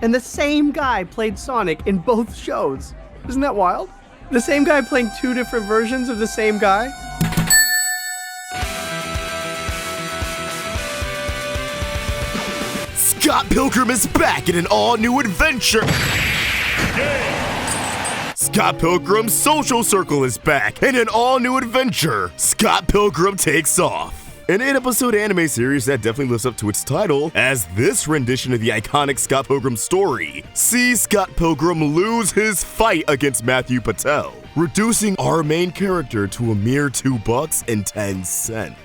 And the same guy played Sonic in both shows. Isn't that wild? The same guy playing two different versions of the same guy? Scott Pilgrim is back in an all-new adventure! Scott Pilgrim's social circle is back in an all-new adventure! Scott Pilgrim Takes Off! An 8-episode anime series that definitely lives up to its title, as this rendition of the iconic Scott Pilgrim story sees Scott Pilgrim lose his fight against Matthew Patel, reducing our main character to a mere $2.10.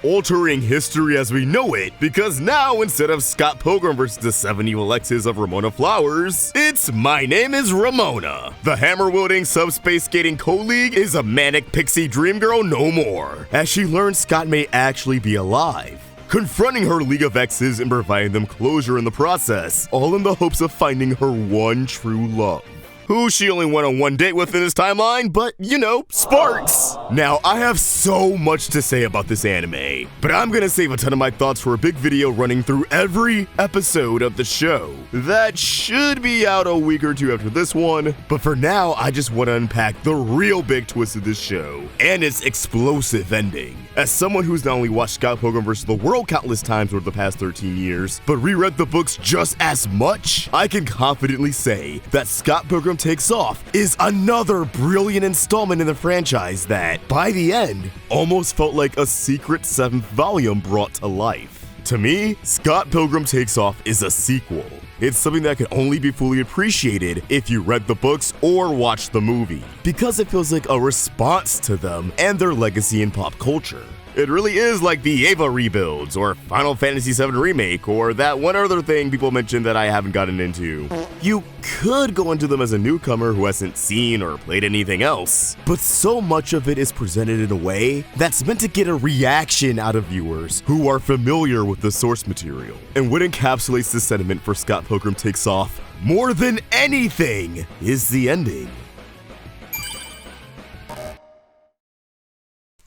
Altering history as we know it, because now instead of Scott Pilgrim versus the 7 evil exes of Ramona Flowers, it's My Name is Ramona. The hammer-wielding, subspace skating colleague is a manic pixie dream girl no more, as she learns Scott may actually be alive, confronting her League of Exes and providing them closure in the process, all in the hopes of finding her one true love, who she only went on one date with in this timeline, but you know, sparks! Now, I have so much to say about this anime, but I'm gonna save a ton of my thoughts for a big video running through every episode of the show. That should be out a week or two after this one, but for now, I just want to unpack the real big twist of this show, and its explosive ending. As someone who's not only watched Scott Pilgrim vs. the World countless times over the past 13 years, but reread the books just as much, I can confidently say that Scott Pilgrim Takes Off is another brilliant installment in the franchise that, by the end, almost felt like a secret 7th volume brought to life. To me, Scott Pilgrim Takes Off is a sequel. It's something that can only be fully appreciated if you read the books or watched the movie, because it feels like a response to them and their legacy in pop culture. It really is like the Eva rebuilds, or Final Fantasy VII Remake, or that one other thing people mentioned that I haven't gotten into. You could go into them as a newcomer who hasn't seen or played anything else, but so much of it is presented in a way that's meant to get a reaction out of viewers who are familiar with the source material. And what encapsulates the sentiment for Scott Pilgrim Takes Off more than anything is the ending.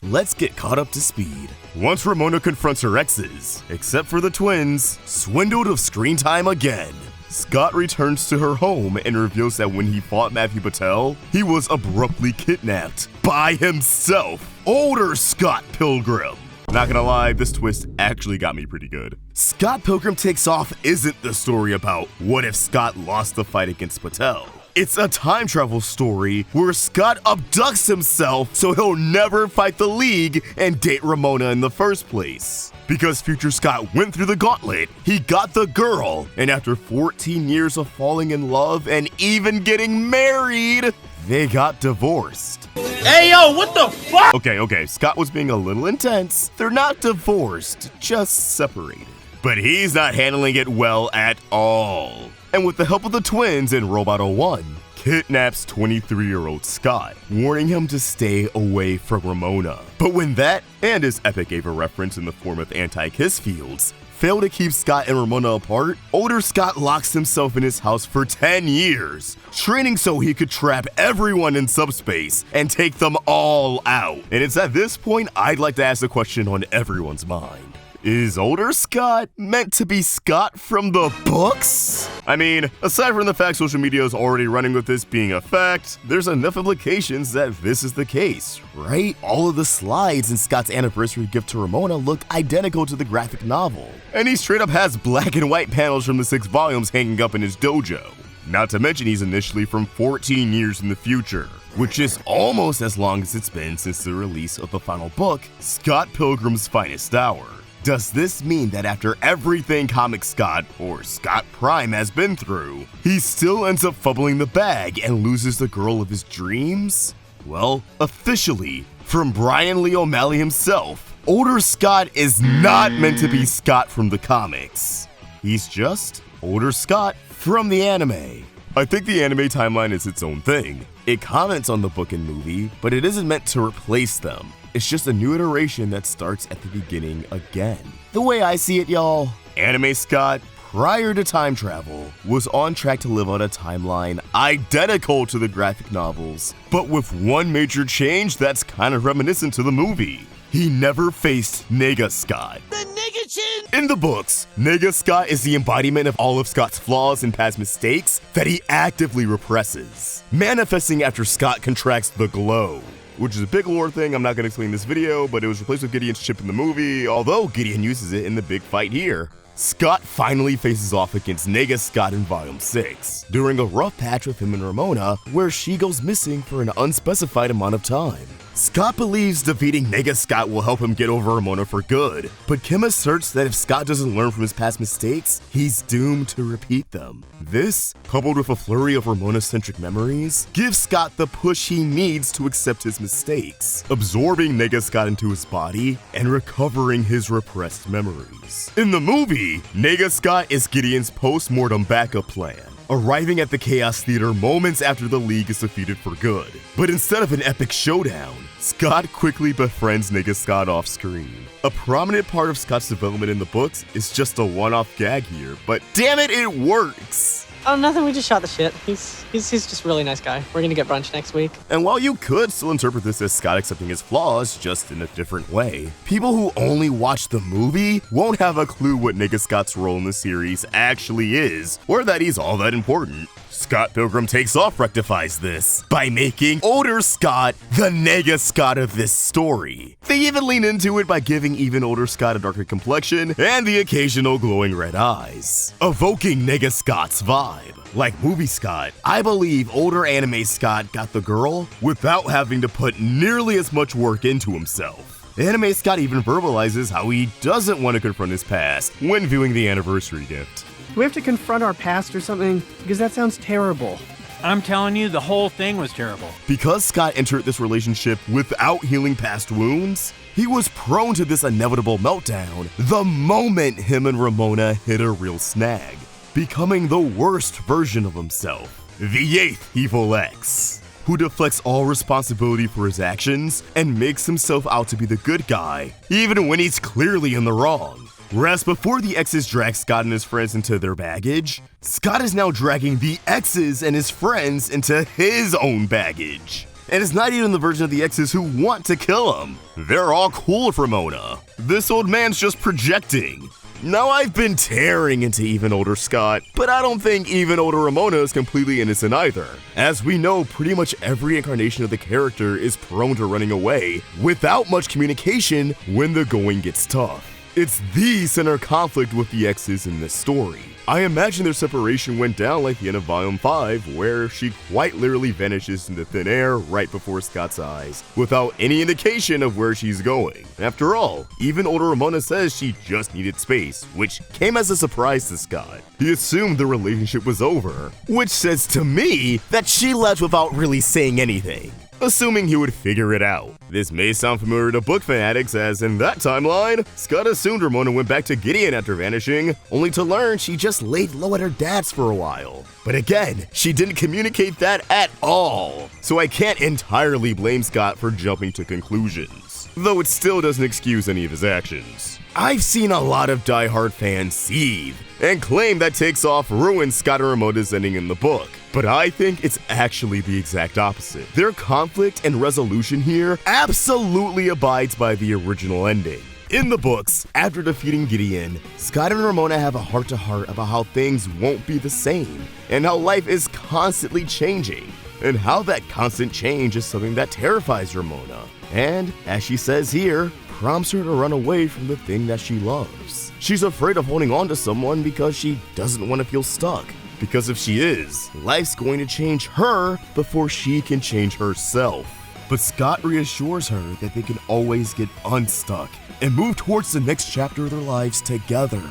Let's get caught up to speed. Once Ramona confronts her exes, except for the twins, swindled of screen time again, Scott returns to her home and reveals that when he fought Matthew Patel, he was abruptly kidnapped by himself, older Scott Pilgrim. Not gonna lie, this twist actually got me pretty good. Scott Pilgrim Takes Off isn't the story about what if Scott lost the fight against Patel. It's a time travel story where Scott abducts himself so he'll never fight the League and date Ramona in the first place. Because future Scott went through the gauntlet, he got the girl, and after 14 years of falling in love and even getting married, they got divorced. Hey yo, what the fuck? Okay, Scott was being a little intense. They're not divorced, just separated. But he's not handling it well at all. And with the help of the twins in Robot 01, kidnaps 23-year-old Scott, warning him to stay away from Ramona. But when that, and his epic Ava reference in the form of anti-kiss fields, fail to keep Scott and Ramona apart, older Scott locks himself in his house for 10 years, training so he could trap everyone in subspace and take them all out. And it's at this point I'd like to ask a question on everyone's mind. Is older Scott meant to be Scott from the books? I mean, aside from the fact social media is already running with this being a fact, there's enough implications that this is the case, right? All of the slides in Scott's anniversary gift to Ramona look identical to the graphic novel, and he straight up has black and white panels from the 6 volumes hanging up in his dojo. Not to mention he's initially from 14 years in the future, which is almost as long as it's been since the release of the final book, Scott Pilgrim's Finest Hour. Does this mean that after everything Comic Scott, or Scott Prime, has been through, he still ends up fumbling the bag and loses the girl of his dreams? Well, officially, from Bryan Lee O'Malley himself, older Scott is not meant to be Scott from the comics. He's just older Scott from the anime. I think the anime timeline is its own thing. It comments on the book and movie, but it isn't meant to replace them. It's just a new iteration that starts at the beginning again. The way I see it, y'all, Anime Scott, prior to time travel, was on track to live on a timeline identical to the graphic novels, but with one major change that's kind of reminiscent to the movie. He never faced NEGA Scott. The nigga rendition? In the books, NEGA SCOTT is the embodiment of all of Scott's flaws and past mistakes that he actively represses, manifesting after Scott contracts the glow, which is a big lore thing I'm not going to explain in this video, but it was replaced with Gideon's chip in the movie, although Gideon uses it in the big fight here. Scott finally faces off against NEGA SCOTT in Volume 6, during a rough patch with him and Ramona, where she goes missing for an unspecified amount of time. Scott believes defeating NEGA SCOTT will help him get over Ramona for good, but Kim asserts that if Scott doesn't learn from his past mistakes, he's doomed to repeat them. This, coupled with a flurry of Ramona-centric memories, gives Scott the push he needs to accept his mistakes, absorbing NEGA SCOTT into his body and recovering his repressed memories. In the movie, NEGA SCOTT is Gideon's post-mortem backup plan, arriving at the Chaos Theater moments after the League is defeated for good. But instead of an epic showdown, Scott quickly befriends NEGA SCOTT off-screen. A prominent part of Scott's development in the books is just a one-off gag here, but damn it, it works! Oh, nothing, we just shot the shit. He's just a really nice guy. We're gonna get brunch next week. And while you could still interpret this as Scott accepting his flaws, just in a different way, people who only watch the movie won't have a clue what NEGA SCOTT's role in the series actually is, or that he's all that important. Scott Pilgrim Takes Off rectifies this by making older Scott the NEGA SCOTT of this story. They even lean into it by giving even older Scott a darker complexion and the occasional glowing red eyes, evoking NEGA SCOTT's vibe. Like movie Scott, I believe older anime Scott got the girl without having to put nearly as much work into himself. Anime Scott even verbalizes how he doesn't want to confront his past when viewing the anniversary gift. Do we have to confront our past or something? Because that sounds terrible. I'm telling you, the whole thing was terrible. Because Scott entered this relationship without healing past wounds, he was prone to this inevitable meltdown the moment him and Ramona hit a real snag, becoming the worst version of himself, the 8th Evil X, who deflects all responsibility for his actions and makes himself out to be the good guy, even when he's clearly in the wrong. Whereas before the exes drag Scott and his friends into their baggage, Scott is now dragging the exes and his friends into his own baggage. And it's not even the version of the exes who want to kill him. They're all cool with Ramona. This old man's just projecting. Now, I've been tearing into even older Scott, but I don't think even older Ramona is completely innocent either. As we know, pretty much every incarnation of the character is prone to running away without much communication when the going gets tough. It's the center conflict with the exes in this story. I imagine their separation went down like the end of Volume 5, where she quite literally vanishes into thin air right before Scott's eyes, without any indication of where she's going. After all, even older Ramona says she just needed space, which came as a surprise to Scott. He assumed the relationship was over, which says to me that she left without really saying anything, assuming he would figure it out. This may sound familiar to book fanatics, as in that timeline, Scott assumed Ramona went back to Gideon after vanishing, only to learn she just laid low at her dad's for a while. But again, she didn't communicate that at all, so I can't entirely blame Scott for jumping to conclusions, though it still doesn't excuse any of his actions. I've seen a lot of die-hard fans seethe and claim that Takes Off ruined Scott and Ramona's ending in the book, but I think it's actually the exact opposite. Their conflict and resolution here absolutely abides by the original ending. In the books, after defeating Gideon, Scott and Ramona have a heart-to-heart about how things won't be the same, and how life is constantly changing, and how that constant change is something that terrifies Ramona, and, as she says here, prompts her to run away from the thing that she loves. She's afraid of holding on to someone because she doesn't want to feel stuck. Because if she is, life's going to change her before she can change herself. But Scott reassures her that they can always get unstuck and move towards the next chapter of their lives together.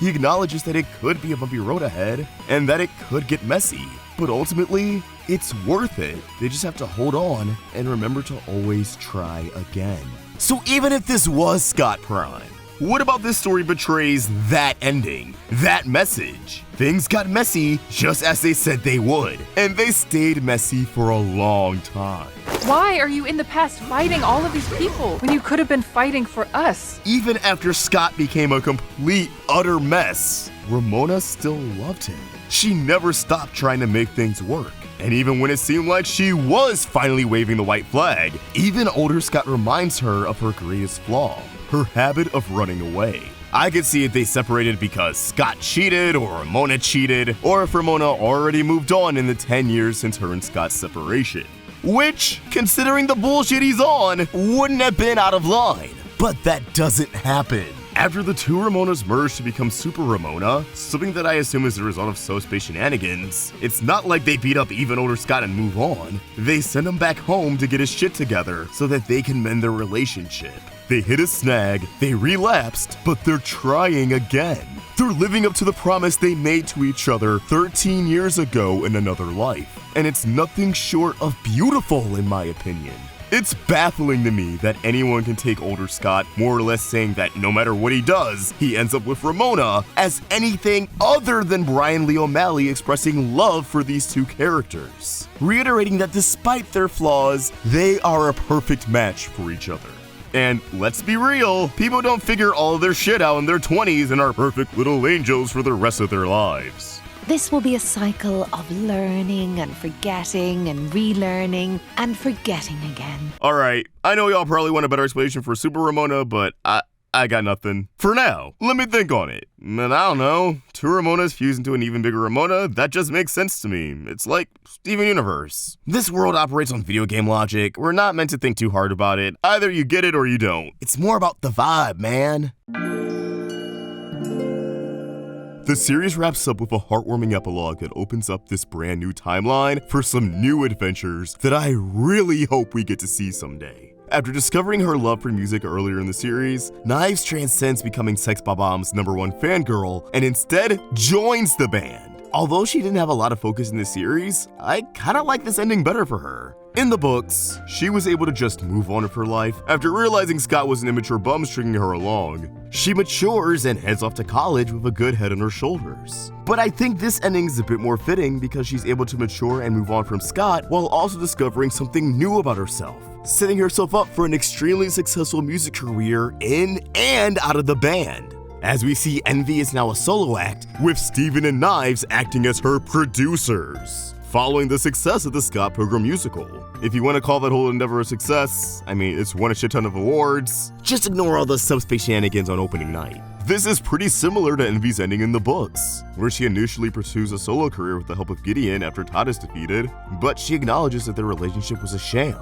He acknowledges that it could be a bumpy road ahead and that it could get messy, but ultimately, it's worth it. They just have to hold on and remember to always try again. So even if this was Scott Prime, what about this story betrays that ending, that message? Things got messy just as they said they would, and they stayed messy for a long time. Why are you in the past fighting all of these people when you could have been fighting for us? Even after Scott became a complete, utter mess, Ramona still loved him. She never stopped trying to make things work. And even when it seemed like she was finally waving the white flag, even older Scott reminds her of her greatest flaw, her habit of running away. I could see if they separated because Scott cheated or Ramona cheated, or if Ramona already moved on in the 10 years since her and Scott's separation. Which, considering the bullshit he's on, wouldn't have been out of line. But that doesn't happen. After the two Ramonas merge to become Super Ramona, something that I assume is the result of subspace shenanigans, it's not like they beat up even older Scott and move on. They send him back home to get his shit together so that they can mend their relationship. They hit a snag, they relapsed, but they're trying again. They're living up to the promise they made to each other 13 years ago in another life. And it's nothing short of beautiful in my opinion. It's baffling to me that anyone can take older Scott, more or less saying that no matter what he does, he ends up with Ramona, as anything other than Bryan Lee O'Malley expressing love for these two characters, reiterating that despite their flaws, they are a perfect match for each other. And let's be real, people don't figure all of their shit out in their 20s and are perfect little angels for the rest of their lives. This will be a cycle of learning and forgetting and relearning and forgetting again. Alright, I know y'all probably want a better explanation for Super Ramona, but I got nothing. For now, let me think on it. And I don't know, two Ramonas fuse into an even bigger Ramona, that just makes sense to me. It's like Steven Universe. This world operates on video game logic. We're not meant to think too hard about it. Either you get it or you don't. It's more about the vibe, man. The series wraps up with a heartwarming epilogue that opens up this brand new timeline for some new adventures that I really hope we get to see someday. After discovering her love for music earlier in the series, Knives transcends becoming Sex Bob-omb's #1 fangirl and instead joins the band. Although she didn't have a lot of focus in the series, I kinda like this ending better for her. In the books, she was able to just move on with her life after realizing Scott was an immature bum stringing her along. She matures and heads off to college with a good head on her shoulders. But I think this ending is a bit more fitting because she's able to mature and move on from Scott while also discovering something new about herself, setting herself up for an extremely successful music career in and out of the band. As we see, Envy is now a solo act, with Steven and Knives acting as her producers, following the success of the Scott Pilgrim musical. If you want to call that whole endeavor a success, I mean, it's won a shit ton of awards. Just ignore all the subspace shenanigans on opening night. This is pretty similar to Envy's ending in the books, where she initially pursues a solo career with the help of Gideon after Todd is defeated, but she acknowledges that their relationship was a sham,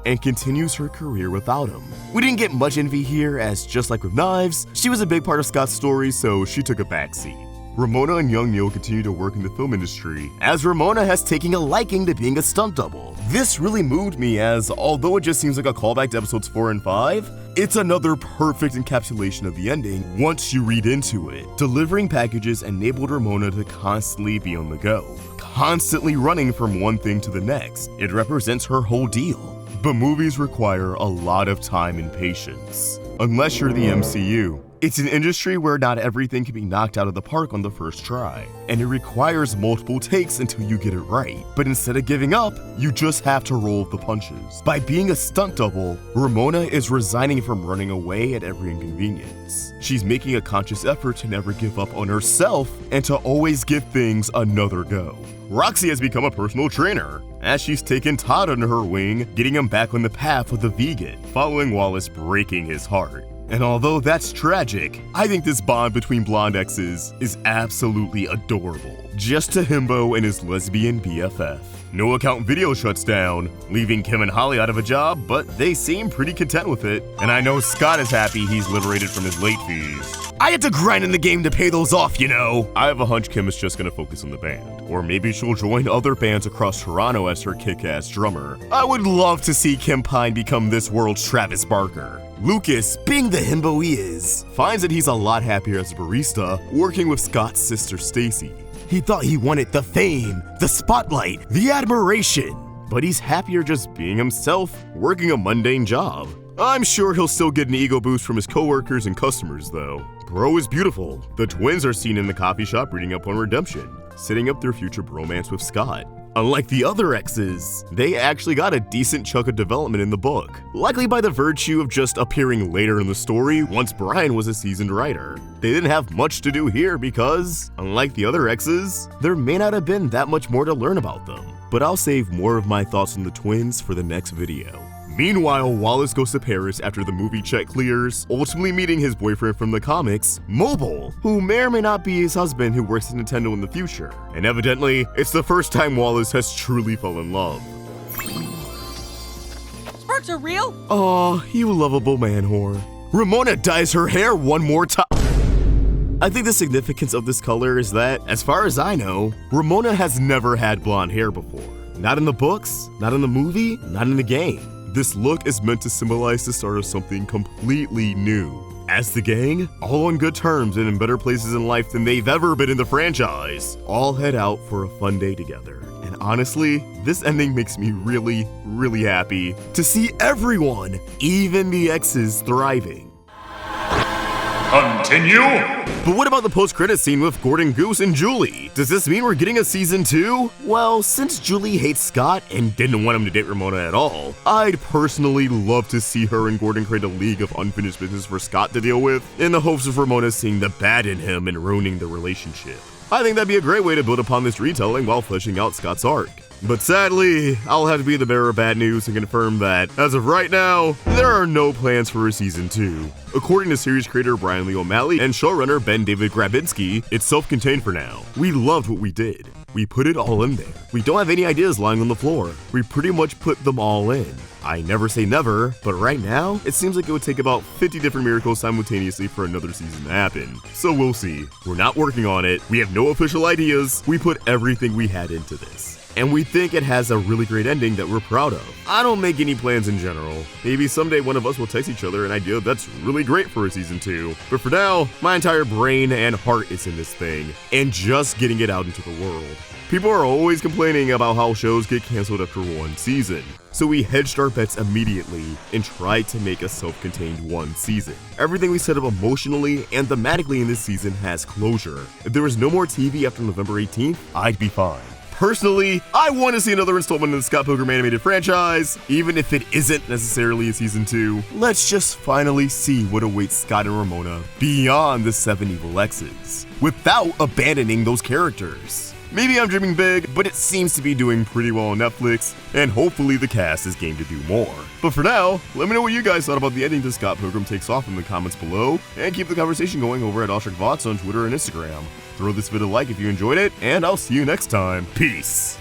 and continues her career without him. We didn't get much Envy here, as just like with Knives, she was a big part of Scott's story, so she took a backseat. Ramona and young Neil continue to work in the film industry, as Ramona has taken a liking to being a stunt double. This really moved me, as although it just seems like a callback to episodes 4 and 5, it's another perfect encapsulation of the ending once you read into it. Delivering packages enabled Ramona to constantly be on the go, constantly running from one thing to the next. It represents her whole deal. But movies require a lot of time and patience, unless you're the MCU. It's an industry where not everything can be knocked out of the park on the first try, and it requires multiple takes until you get it right. But instead of giving up, you just have to roll with the punches. By being a stunt double, Ramona is resigning from running away at every inconvenience. She's making a conscious effort to never give up on herself and to always give things another go. Roxy has become a personal trainer, as she's taken Todd under her wing, getting him back on the path of the vegan, following Wallace breaking his heart. And although that's tragic, I think this bond between blonde exes is absolutely adorable. Just a himbo and his lesbian BFF. No Account Video shuts down, leaving Kim and Holly out of a job, but they seem pretty content with it. And I know Scott is happy he's liberated from his late fees. I had to grind in the game to pay those off, you know. I have a hunch Kim is just gonna focus on the band. Or maybe she'll join other bands across Toronto as her kick-ass drummer. I would love to see Kim Pine become this world's Travis Barker. Lucas, being the himbo he is, finds that he's a lot happier as a barista, working with Scott's sister Stacy. He thought he wanted the fame, the spotlight, the admiration, but he's happier just being himself, working a mundane job. I'm sure he'll still get an ego boost from his coworkers and customers though. Bro is beautiful. The twins are seen in the coffee shop reading up on Redemption, setting up their future bromance with Scott. Unlike the other exes, they actually got a decent chunk of development in the book, likely by the virtue of just appearing later in the story once Bryan was a seasoned writer. They didn't have much to do here because, unlike the other exes, there may not have been that much more to learn about them. But I'll save more of my thoughts on the twins for the next video. Meanwhile, Wallace goes to Paris after the movie check clears, ultimately meeting his boyfriend from the comics, Mobile, who may or may not be his husband who works at Nintendo in the future. And evidently, it's the first time Wallace has truly fallen in love. Sparks are real? Aw, you lovable man whore. Ramona dyes her hair one more time. I think the significance of this color is that, as far as I know, Ramona has never had blonde hair before. Not in the books, not in the movie, not in the game. This look is meant to symbolize the start of something completely new. As the gang, all on good terms and in better places in life than they've ever been in the franchise, all head out for a fun day together. And honestly, this ending makes me really, really happy to see everyone, even the exes, thriving. Continue! But what about the post-credits scene with Gordon, Goose, and Julie? Does this mean we're getting a season 2? Well, since Julie hates Scott and didn't want him to date Ramona at all, I'd personally love to see her and Gordon create a league of unfinished business for Scott to deal with, in the hopes of Ramona seeing the bad in him and ruining the relationship. I think that'd be a great way to build upon this retelling while fleshing out Scott's arc. But sadly, I'll have to be the bearer of bad news and confirm that, as of right now, there are no plans for a season 2. According to series creator Bryan Lee O'Malley and showrunner Ben David Grabinski, it's self-contained for now. We loved what we did. We put it all in there. We don't have any ideas lying on the floor. We pretty much put them all in. I never say never, but right now, it seems like it would take about 50 different miracles simultaneously for another season to happen. So we'll see. We're not working on it. We have no official ideas. We put everything we had into this. And we think it has a really great ending that we're proud of. I don't make any plans in general. Maybe someday one of us will text each other an idea that's really great for a season 2. But for now, my entire brain and heart is in this thing, and just getting it out into the world. People are always complaining about how shows get canceled after one season. So we hedged our bets immediately and tried to make a self-contained one season. Everything we set up emotionally and thematically in this season has closure. If there was no more TV after November 18th, I'd be fine. Personally, I want to see another installment in the Scott Pilgrim animated franchise, even if it isn't necessarily a season 2. Let's just finally see what awaits Scott and Ramona beyond the 7 evil exes, without abandoning those characters. Maybe I'm dreaming big, but it seems to be doing pretty well on Netflix, and hopefully the cast is game to do more. But for now, let me know what you guys thought about the ending to Scott Pilgrim Takes Off in the comments below, and keep the conversation going over at AwestruckVox on Twitter and Instagram. Throw this video a like if you enjoyed it, and I'll see you next time. Peace!